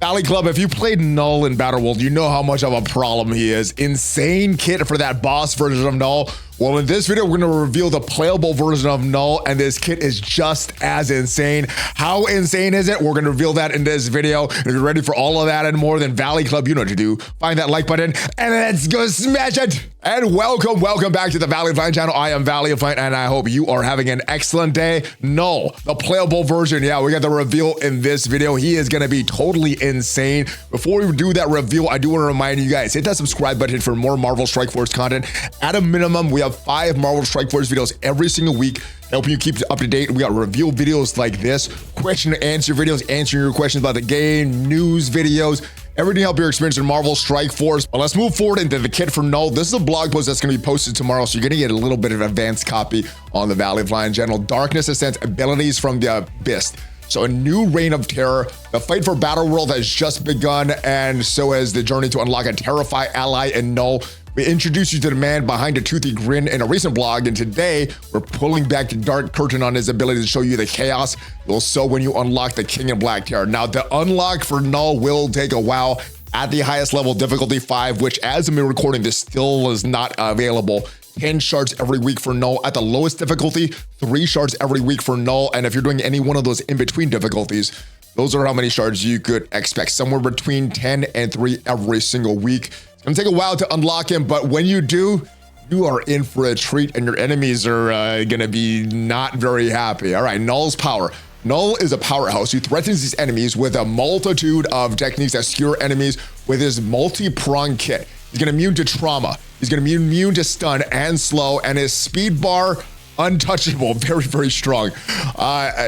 Valley Club, if you played KNULL in Battle World, you know how much of a problem he is. Insane kit for that boss version of KNULL. Well, in this video, we're going to reveal the playable version of KNULL, and this kit is just as insane. How insane is it? We're going to reveal that in this video. If you're ready for all of that and more, then Valley Club, you know what to do. Find that like button, and let's go smash it. And welcome back to the ValleyFlyin channel. I am ValleyFlyin, and I hope you are having an excellent day. KNULL, the playable version. Yeah, we got the reveal in this video. He is going to be totally insane. Before we do that reveal, I do want to remind you guys, hit that subscribe button for more Marvel Strike Force content. At a minimum, we have 5 Marvel Strike Force videos every single week, helping you keep up to date. We got reveal videos like this, question and answer videos, answering your questions about the game, news videos, everything to help your experience in Marvel Strike Force. But let's move forward into the kit for KNULL. This is a blog post that's going to be posted tomorrow, so you're going to get a little bit of an advanced copy on the ValleyFlyin channel. Darkness Ascent abilities from the Abyss. So a new reign of terror. The fight for Battle World has just begun, and so has the journey to unlock a Terrify ally in KNULL. We introduced you to the man behind a toothy grin in a recent blog, and today we're pulling back the dark curtain on his ability to show you the chaos you'll sow when you unlock the King in Black Terror. Now, the unlock for KNULL will take a while at the highest level, difficulty 5, which as I'm recording this still is not available. 10 shards every week for KNULL. At the lowest difficulty, 3 shards every week for KNULL. And if you're doing any one of those in-between difficulties, those are how many shards you could expect. Somewhere between 10 and 3 every single week. It's gonna take a while to unlock him, but when you do, you are in for a treat, and your enemies are gonna be not very happy. All right, KNULL's power. KNULL is a powerhouse who threatens his enemies with a multitude of techniques that skewer enemies with his multi-pronged kit. He's gonna immune to trauma. He's gonna be immune to stun and slow, and his speed bar, untouchable, very, very strong.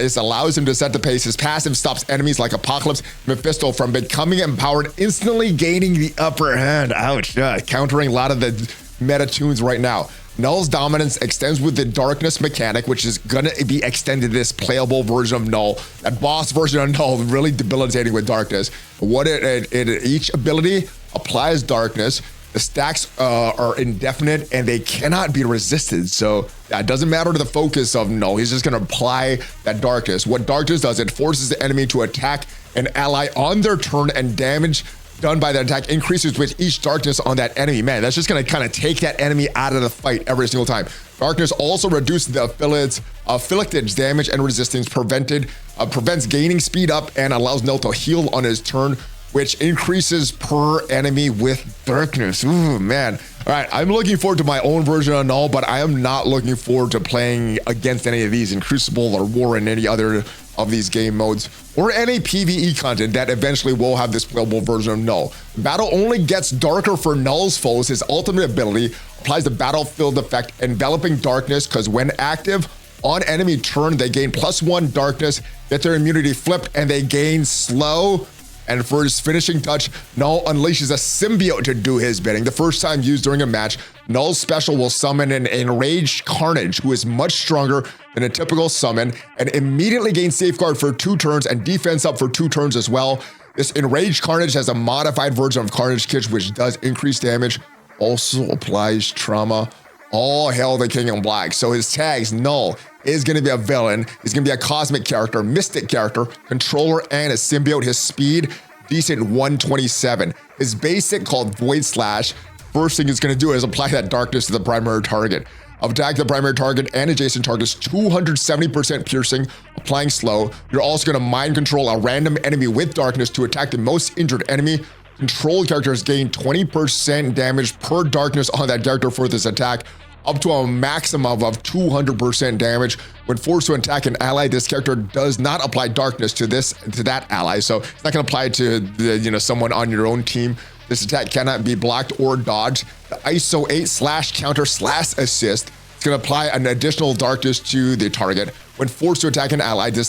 This allows him to set the pace. His passive stops enemies like Apocalypse Mephisto from becoming empowered, instantly gaining the upper hand. Ouch, countering a lot of the meta tunes right now. KNULL's dominance extends with the darkness mechanic, which is gonna be extended to this playable version of KNULL. That boss version of KNULL, really debilitating with darkness. What each ability applies darkness. The stacks are indefinite and they cannot be resisted. So that doesn't matter to the focus of KNULL. He's just gonna apply that darkness. What darkness does, it forces the enemy to attack an ally on their turn, and damage done by that attack increases with each darkness on that enemy. Man, that's just gonna kind of take that enemy out of the fight every single time. Darkness also reduces the afflicted damage and resistance, prevents gaining speed up, and allows KNULL to heal on his turn, which increases per enemy with darkness. Ooh, man. All right, I'm looking forward to my own version of KNULL, but I am not looking forward to playing against any of these in Crucible or War and any other of these game modes, or any PvE content that eventually will have this playable version of KNULL. Battle only gets darker for KNULL's foes. His ultimate ability applies the battlefield effect, enveloping darkness, because when active on enemy turn, they gain +1 darkness, get their immunity flipped, and they gain slow. And for his finishing touch, KNULL unleashes a symbiote to do his bidding. The first time used during a match, KNULL's special will summon an enraged Carnage, who is much stronger than a typical summon, and immediately gains safeguard for 2 turns and defense up for 2 turns as well. This enraged Carnage has a modified version of Carnage Kit, which does increase damage, also applies trauma. All hail the King in Black. So his tags, KNULL is going to be a villain. He's going to be a cosmic character, mystic character, controller, and a symbiote. His speed, decent 127. His basic, called Void Slash, first thing it's going to do is apply that darkness to the primary target. Attack the primary target and adjacent targets, 270% piercing, applying slow. You're also going to mind control a random enemy with darkness to attack the most injured enemy. Control characters gain 20% damage per darkness on that character for this attack, up to a maximum of 200% damage. When forced to attack an ally, this character does not apply darkness to that ally, so it's not going to apply to someone on your own team. This attack cannot be blocked or dodged. The ISO 8 /counter/assist. It's going to apply an additional darkness to the target. When forced to attack an ally, this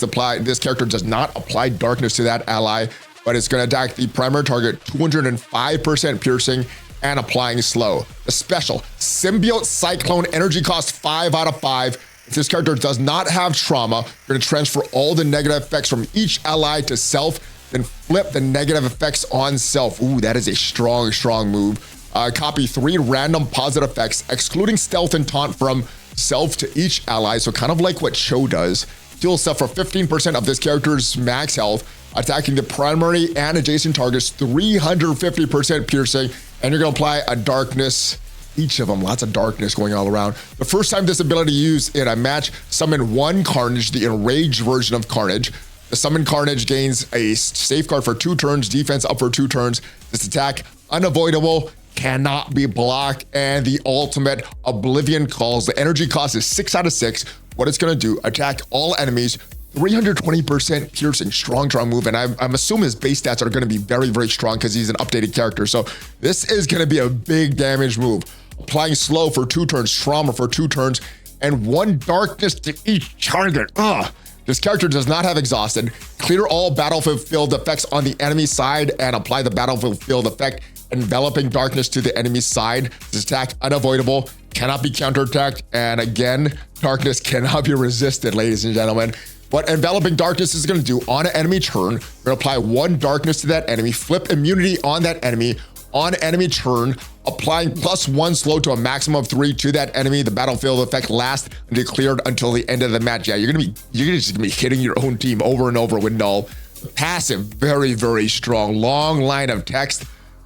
character does not apply darkness to that ally, but it's going to attack the primary target, 205% piercing, and applying slow. The special, Symbiote Cyclone, energy cost 5 out of 5. If this character does not have trauma, you're going to transfer all the negative effects from each ally to self, then flip the negative effects on self. Ooh, that is a strong, strong move. Copy 3 random positive effects, excluding stealth and taunt, from self to each ally. So kind of like what Cho does. Heal self for 15% of this character's max health. attacking the primary and adjacent targets, 350% piercing, and you're gonna apply a darkness. Each of them, lots of darkness going all around. The first time this ability used in a match, summon one Carnage, the enraged version of Carnage. The summon Carnage gains a safeguard for 2 turns, defense up for 2 turns. This attack, unavoidable, cannot be blocked, and the ultimate Oblivion calls. The energy cost is 6 out of 6. What it's gonna do, attack all enemies, 320% piercing, strong move, and I'm assuming his base stats are gonna be very, very strong because he's an updated character. So this is gonna be a big damage move. Applying slow for 2 turns, trauma for 2 turns, and 1 darkness to each target. This character does not have exhausted. Clear all battlefield effects on the enemy side and apply the battlefield effect, enveloping darkness to the enemy side. This attack unavoidable, cannot be counterattacked, and again, darkness cannot be resisted, ladies and gentlemen. What enveloping darkness is gonna do on an enemy turn, we're gonna apply 1 darkness to that enemy, flip immunity on that enemy, on enemy turn, applying +1 slow to a maximum of 3 to that enemy. The battlefield effect lasts and declared until the end of the match. Yeah, you're just gonna be hitting your own team over and over with Null. Passive, very, very strong. Long line of text.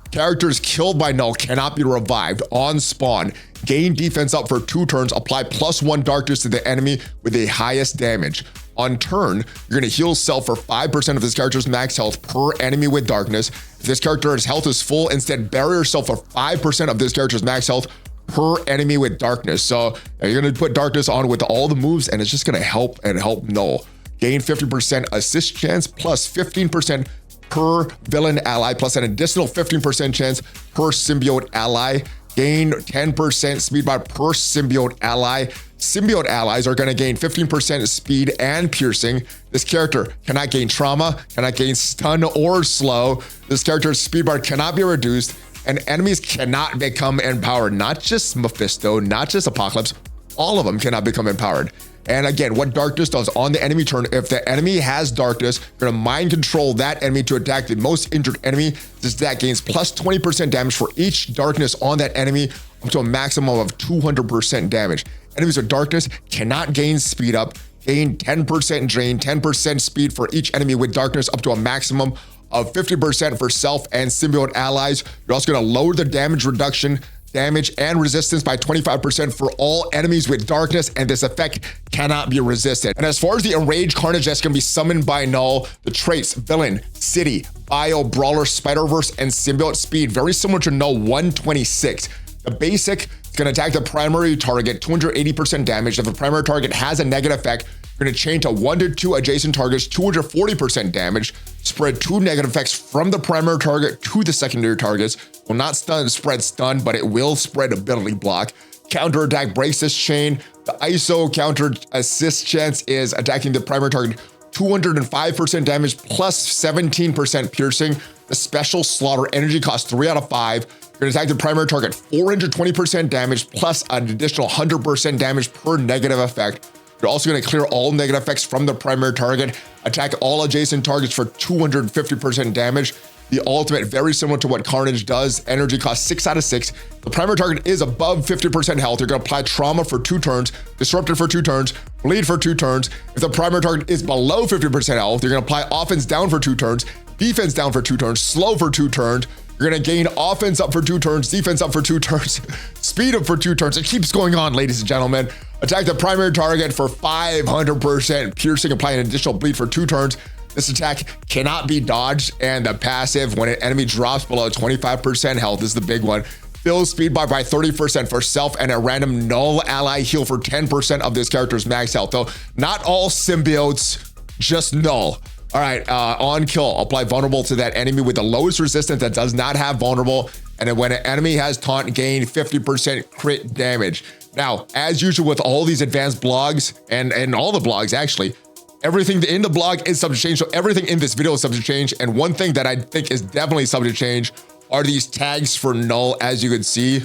Characters killed by Null cannot be revived on spawn. Gain defense up for 2 turns. Apply +1 darkness to the enemy with the highest damage. On turn, you're gonna heal self for 5% of this character's max health per enemy with darkness. If this character's health is full, instead bury yourself for 5% of this character's max health per enemy with darkness. So you're gonna put darkness on with all the moves, and it's just gonna help Null. Gain 50% assist chance plus 15% per villain ally, plus an additional 15% chance per symbiote ally. Gain 10% speed bar per symbiote ally. Symbiote allies are going to gain 15% speed and piercing. This character cannot gain trauma, cannot gain stun or slow. This character's speed bar cannot be reduced, and enemies cannot become empowered. Not just Mephisto, not just Apocalypse, all of them cannot become empowered. And again, what darkness does on the enemy turn, if the enemy has darkness, you're gonna mind control that enemy to attack the most injured enemy. This attack gains plus 20% damage for each darkness on that enemy, up to a maximum of 200% damage. Enemies with darkness cannot gain speed up, gain 10% drain, 10% speed for each enemy with darkness, up to a maximum of 50% for self and symbiote allies. You're also gonna lower the damage reduction, damage and resistance by 25% for all enemies with darkness, and this effect cannot be resisted. And as far as the enraged Carnage that's gonna be summoned by Null, the traits, villain, city, bio, brawler, spider-verse, and symbiote speed, very similar to Null 126. The basic is gonna attack the primary target, 280% damage. If the primary target has a negative effect, you're gonna chain to 1 to 2 adjacent targets, 240% damage. Spread 2 negative effects from the primary target to the secondary targets. Will not spread stun, but it will spread ability block. Counter attack breaks this chain. The ISO counter assist chance is attacking the primary target, 205% damage plus 17% piercing. The special slaughter energy cost 3 out of 5. You're gonna attack the primary target, 420% damage plus an additional 100% damage per negative effect. You're also gonna clear all negative effects from the primary target, attack all adjacent targets for 250% damage. The ultimate, very similar to what Carnage does, energy cost 6 out of 6. The primary target is above 50% health. You're gonna apply trauma for 2 turns, disrupted for 2 turns, bleed for 2 turns. If the primary target is below 50% health, you're gonna apply offense down for 2 turns, defense down for 2 turns, slow for 2 turns. You're gonna gain offense up for 2 turns, defense up for 2 turns, speed up for 2 turns. It keeps going on, ladies and gentlemen. Attack the primary target for 500% piercing, apply an additional bleed for 2 turns. This attack cannot be dodged, and the passive, when an enemy drops below 25% health, is the big one. Fills speed bar by 30% for self, and a random Null ally heal for 10% of this character's max health. Though not all symbiotes, just Null. All right, on kill, apply vulnerable to that enemy with the lowest resistance that does not have vulnerable. And then when an enemy has taunt, gain 50% crit damage. Now, as usual with all these advanced blogs, and all the blogs actually, everything in the blog is subject to change. So everything in this video is subject to change. And one thing that I think is definitely subject to change are these tags for Null. As you can see,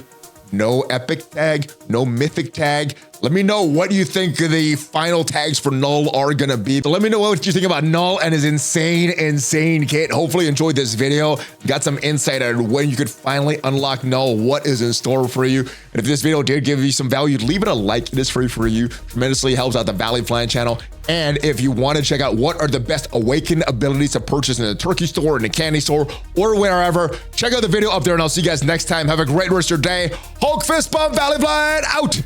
no epic tag, no mythic tag. Let me know what you think the final tags for KNULL are gonna be. But let me know what you think about KNULL and his insane kit. Hopefully you enjoyed this video. Got some insight on when you could finally unlock KNULL, what is in store for you. And if this video did give you some value, leave it a like. It is free for you. Tremendously helps out the ValleyFlyin channel. And if you want to check out what are the best Awaken abilities to purchase in the Turkey store, in the candy store, or wherever, check out the video up there, and I'll see you guys next time. Have a great rest of your day. Hulk fist bump, ValleyFlyin out.